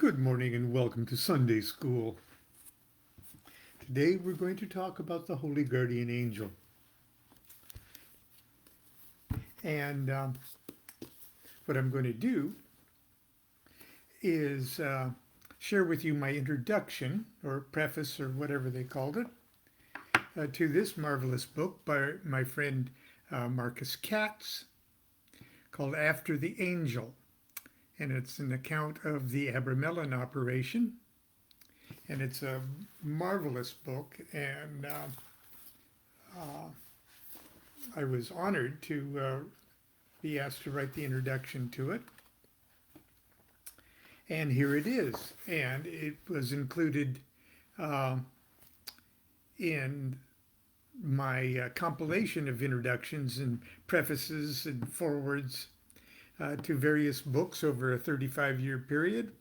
Good morning and welcome to Sunday School. Today we're going to talk about the Holy Guardian Angel. And what I'm going to do is share with you my introduction or preface or whatever they called it to this marvelous book by my friend Marcus Katz called After the Angel. And it's an account of the Abramelin operation. And it's a marvelous book, and I was honored to be asked to write the introduction to it. And here it is. And it was included in my compilation of introductions and prefaces and forewords to various books over a 35-year period.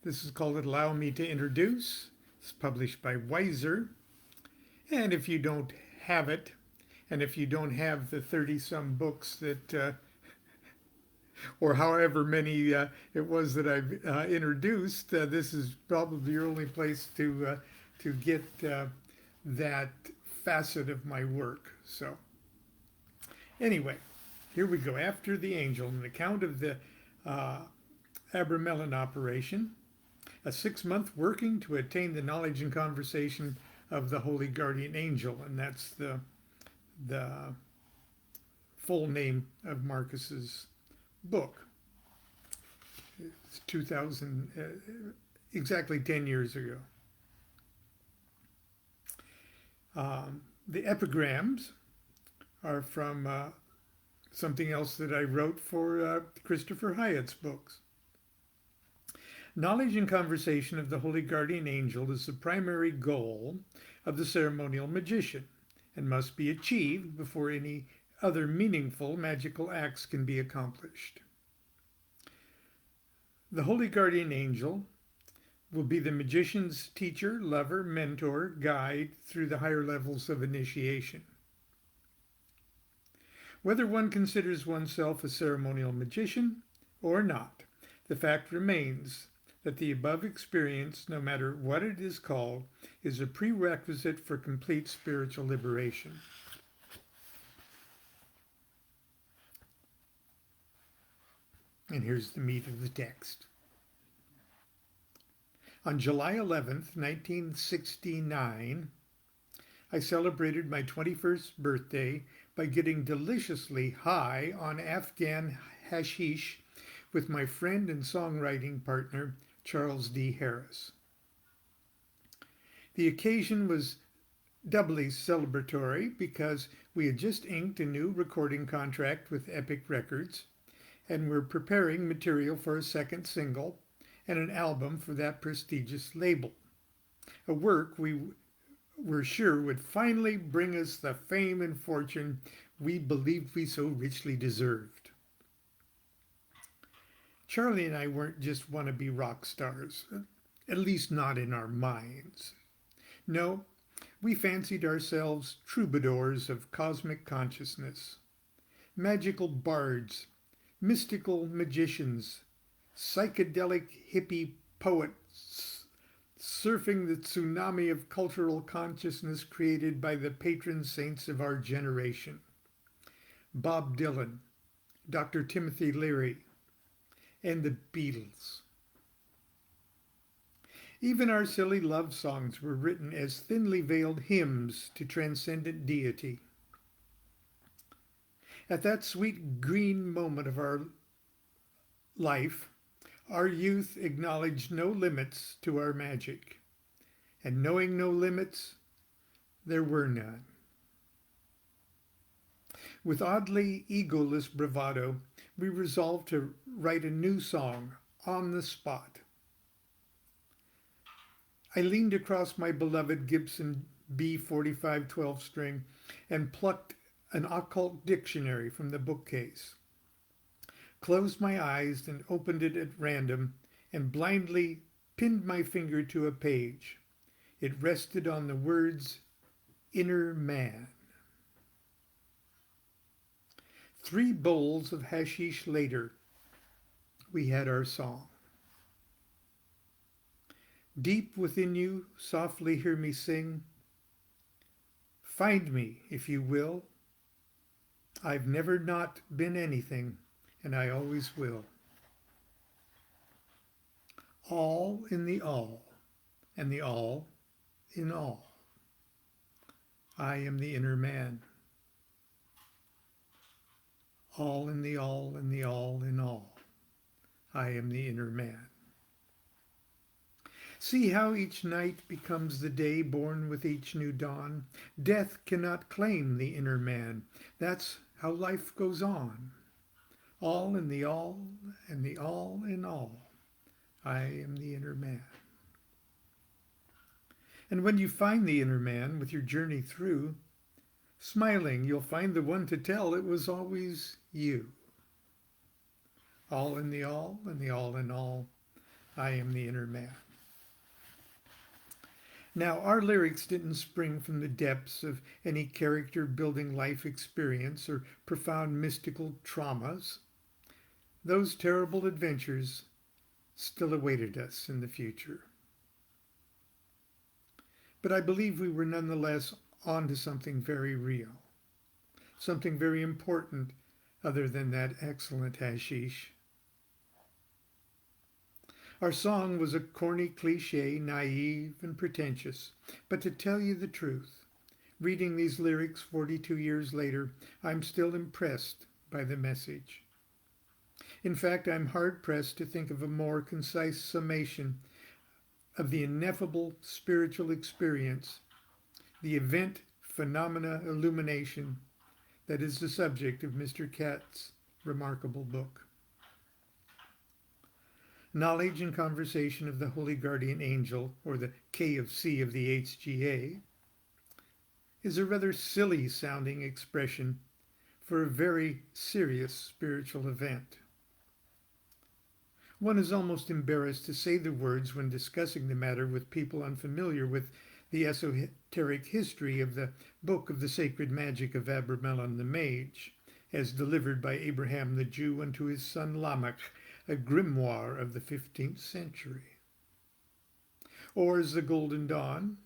This is called Allow Me to Introduce. It's published by Weiser. And if you don't have it, and if you don't have the 30-some books that, or however many it was that I've introduced, this is probably your only place to get that facet of my work. So anyway, here we go. After the Angel, an account of the Abramelin operation. A 6-month working to attain the knowledge and conversation of the Holy Guardian Angel, and that's the full name of Marcus's book. It's 2000, exactly 10 years ago. The epigrams are from something else that I wrote for Christopher Hyatt's books. Knowledge and conversation of the Holy Guardian Angel is the primary goal of the ceremonial magician and must be achieved before any other meaningful magical acts can be accomplished. The Holy Guardian Angel will be the magician's teacher, lover, mentor, guide through the higher levels of initiation. Whether one considers oneself a ceremonial magician or not, the fact remains that the above experience, no matter what it is called, is a prerequisite for complete spiritual liberation. And here's the meat of the text. On July 11th, 1969, I celebrated my 21st birthday by getting deliciously high on Afghan hashish with my friend and songwriting partner, Charles D. Harris. The occasion was doubly celebratory because we had just inked a new recording contract with Epic Records and were preparing material for a second single and an album for that prestigious label, a work we were sure would finally bring us the fame and fortune we believed we so richly deserved. Charlie and I weren't just wannabe rock stars, at least not in our minds. No, we fancied ourselves troubadours of cosmic consciousness, magical bards, mystical magicians, psychedelic hippie poets, surfing the tsunami of cultural consciousness created by the patron saints of our generation. Bob Dylan, Dr. Timothy Leary, and the Beatles. Even our silly love songs were written as thinly veiled hymns to transcendent deity. At that sweet green moment of our life, our youth acknowledged no limits to our magic, and knowing no limits, there were none. With oddly egoless bravado, we resolved to write a new song on the spot. I leaned across my beloved Gibson B45 12-string and plucked an occult dictionary from the bookcase, closed my eyes and opened it at random, and blindly pinned my finger to a page. It rested on the words, inner man. 3 bowls of hashish later, we had our song. Deep within you, softly hear me sing. Find me, if you will. I've never not been anything, and I always will. All in the all, and the all in all. I am the inner man. All in the all, and the all in all. I am the inner man. See how each night becomes the day born with each new dawn. Death cannot claim the inner man. That's how life goes on. All in the all, and the all in all. I am the inner man. And when you find the inner man with your journey through, smiling, you'll find the one to tell it was always you. All in the all, and the all in all. I am the inner man. Now, our lyrics didn't spring from the depths of any character-building life experience or profound mystical traumas. Those terrible adventures still awaited us in the future. But I believe we were nonetheless onto something very real, something very important other than that excellent hashish. Our song was a corny cliche, naive and pretentious, but to tell you the truth, reading these lyrics 42 years later, I'm still impressed by the message. In fact, I'm hard-pressed to think of a more concise summation of the ineffable spiritual experience, the event, phenomena, illumination that is the subject of Mr. Katz's remarkable book. Knowledge and Conversation of the Holy Guardian Angel, or the KFC of the HGA, is a rather silly-sounding expression for a very serious spiritual event. One is almost embarrassed to say the words when discussing the matter with people unfamiliar with the esoteric history of the Book of the Sacred Magic of Abramelin the Mage, as delivered by Abraham the Jew unto his son Lamech, a grimoire of the 15th century. Or as the Golden Dawn,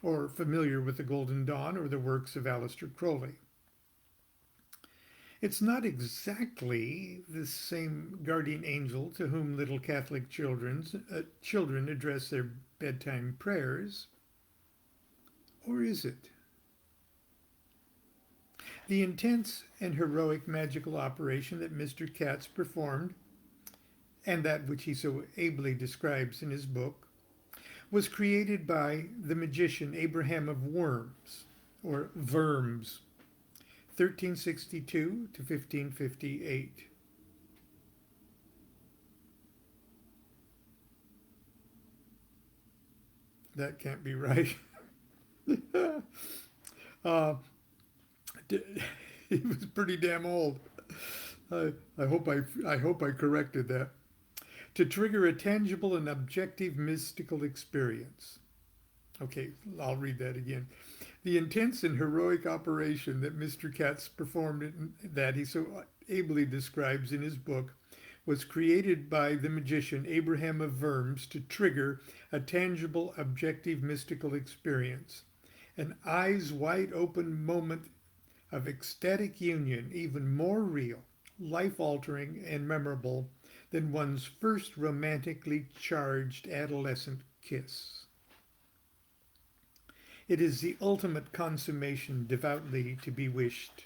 or familiar with the Golden Dawn or the works of Aleister Crowley. It's not exactly the same guardian angel to whom little Catholic children address their bedtime prayers. Or is it? The intense and heroic magical operation that Mr. Katz performed, and that which he so ably describes in his book, was created by the magician Abraham of Worms, or Worms, 1362 to 1558. That can't be right. He was pretty damn old. I hope I corrected that. To trigger a tangible and objective mystical experience. Okay, I'll read that again. The intense and heroic operation that Mr. Katz performed, that he so ably describes in his book, was created by the magician Abraham of Worms to trigger a tangible, objective mystical experience. An eyes wide open moment of ecstatic union, even more real, life-altering, and memorable than one's first romantically charged adolescent kiss. It is the ultimate consummation devoutly to be wished.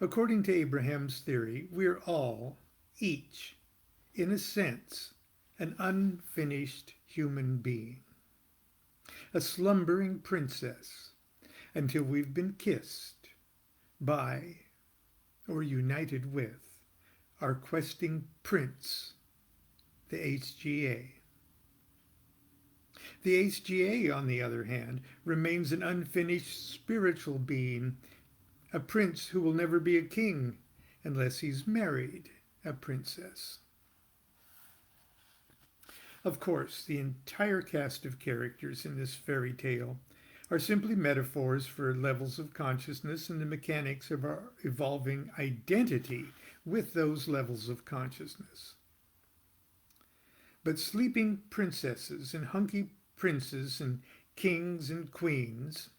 According to Abraham's theory, we're all, each, in a sense, an unfinished human being, a slumbering princess, until we've been kissed by, or united with, our questing prince, the HGA. The HGA, on the other hand, remains an unfinished spiritual being, a prince who will never be a king unless he's married a princess. Of course, the entire cast of characters in this fairy tale are simply metaphors for levels of consciousness and the mechanics of our evolving identity with those levels of consciousness. But sleeping princesses and hunky princes and kings and queens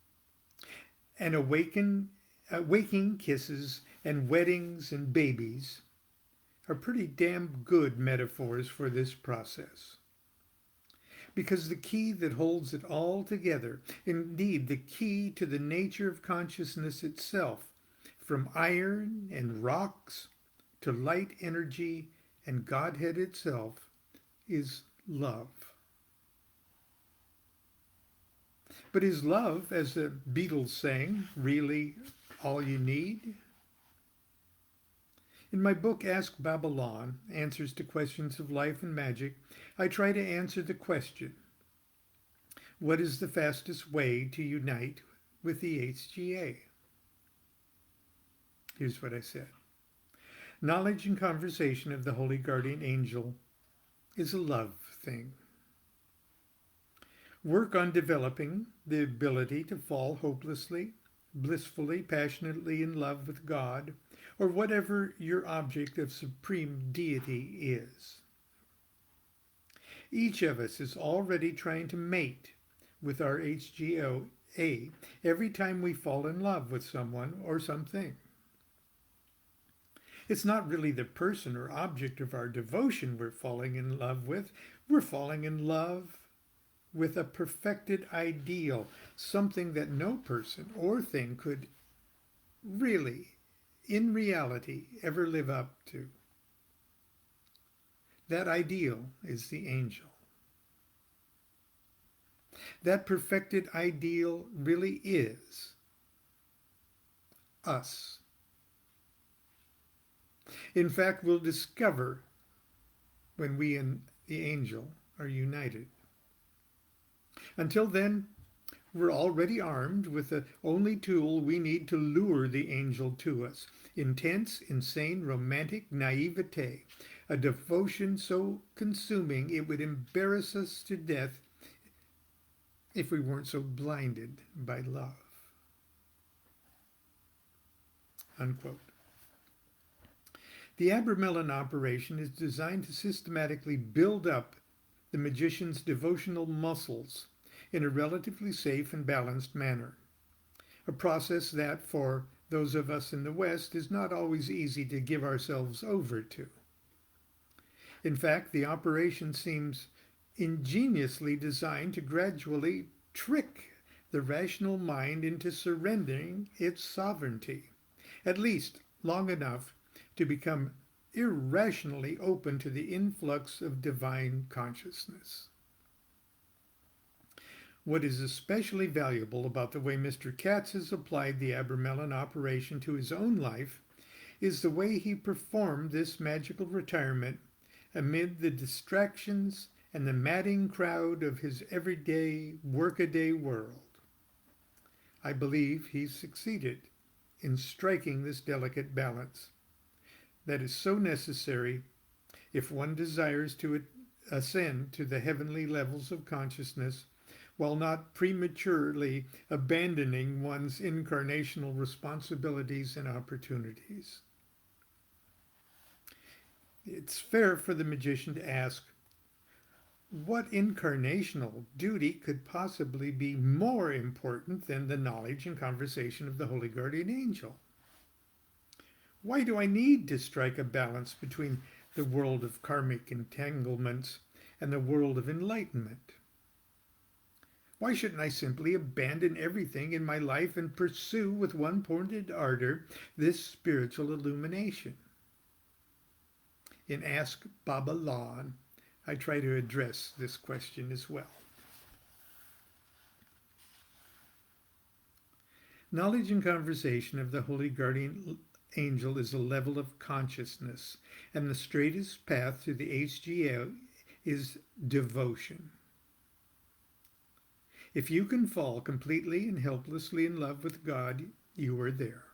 and waking kisses and weddings and babies are pretty damn good metaphors for this process. Because the key that holds it all together, indeed the key to the nature of consciousness itself, from iron and rocks to light energy and Godhead itself, is love. But is love, as the Beatles sang, really all you need? In my book, Ask Babylon, Answers to Questions of Life and Magic, I try to answer the question, what is the fastest way to unite with the HGA? Here's what I said. Knowledge and conversation of the Holy Guardian Angel is a love thing. Work on developing the ability to fall hopelessly, blissfully, passionately in love with God, or whatever your object of supreme deity is. Each of us is already trying to mate with our HGA every time we fall in love with someone or something. It's not really the person or object of our devotion we're falling in love with. We're falling in love with a perfected ideal, something that no person or thing could really, in reality, ever live up to. That ideal is the angel. That perfected ideal really is us. In fact, we'll discover when we and the angel are united. Until then, we're already armed with the only tool we need to lure the angel to us. Intense, insane, romantic naivete. A devotion so consuming it would embarrass us to death if we weren't so blinded by love. Unquote. The Abramelin operation is designed to systematically build up the magician's devotional muscles in a relatively safe and balanced manner, a process that, for those of us in the West, is not always easy to give ourselves over to. In fact, the operation seems ingeniously designed to gradually trick the rational mind into surrendering its sovereignty, at least long enough to become irrationally open to the influx of divine consciousness. What is especially valuable about the way Mr. Katz has applied the Abramelin operation to his own life is the way he performed this magical retirement amid the distractions and the madding crowd of his everyday, workaday world. I believe he succeeded in striking this delicate balance that is so necessary if one desires to ascend to the heavenly levels of consciousness while not prematurely abandoning one's incarnational responsibilities and opportunities. It's fair for the magician to ask, what incarnational duty could possibly be more important than the knowledge and conversation of the Holy Guardian Angel? Why do I need to strike a balance between the world of karmic entanglements and the world of enlightenment? Why shouldn't I simply abandon everything in my life and pursue with one-pointed ardor this spiritual illumination? In Ask Babylon, I try to address this question as well. Knowledge and conversation of the Holy Guardian Angel is a level of consciousness, and the straightest path to the HGA is devotion. If you can fall completely and helplessly in love with God, you are there.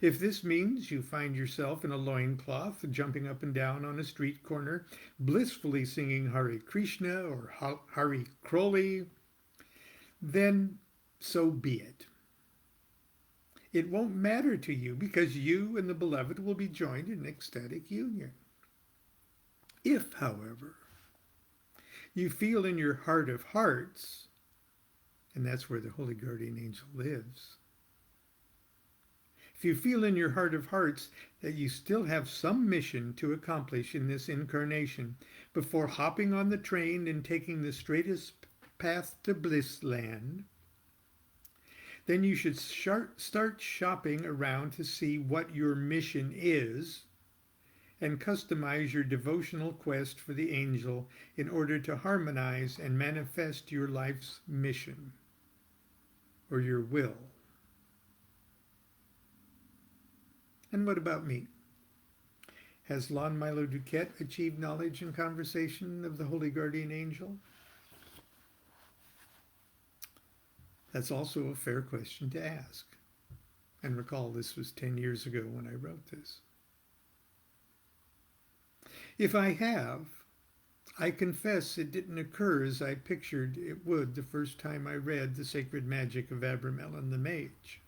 If this means you find yourself in a loincloth, jumping up and down on a street corner, blissfully singing Hare Krishna or Hare Crowley, then so be it. It won't matter to you because you and the beloved will be joined in ecstatic union. If, however, you feel in your heart of hearts, and that's where the Holy Guardian Angel lives, if you feel in your heart of hearts that you still have some mission to accomplish in this incarnation before hopping on the train and taking the straightest path to bliss land, then you should start shopping around to see what your mission is and customize your devotional quest for the angel in order to harmonize and manifest your life's mission or your will. And what about me? Has Lon Milo DuQuette achieved knowledge and conversation of the Holy Guardian Angel? That's also a fair question to ask. And recall, this was 10 years ago when I wrote this. If I have, I confess it didn't occur as I pictured it would the first time I read The Sacred Magic of Abramelin the Mage.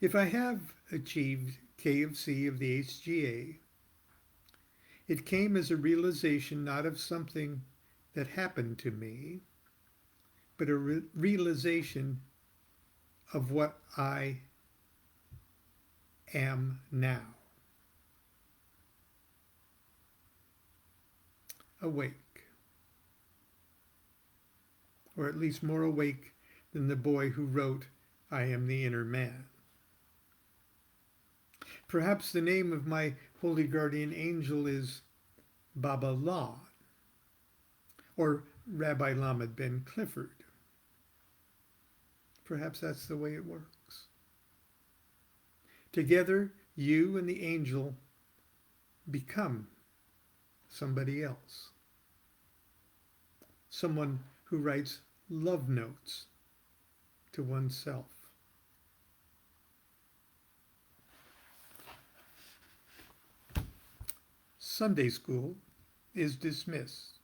If I have achieved KFC of the HGA, it came as a realization not of something that happened to me, but a realization of what I am now. Awake. Or at least more awake than the boy who wrote, I am the inner man. Perhaps the name of my holy guardian angel is Baba Lon, or Rabbi Lamed Ben Clifford. Perhaps that's the way it works. Together, you and the angel become somebody else. Someone who writes love notes to oneself. Sunday school is dismissed.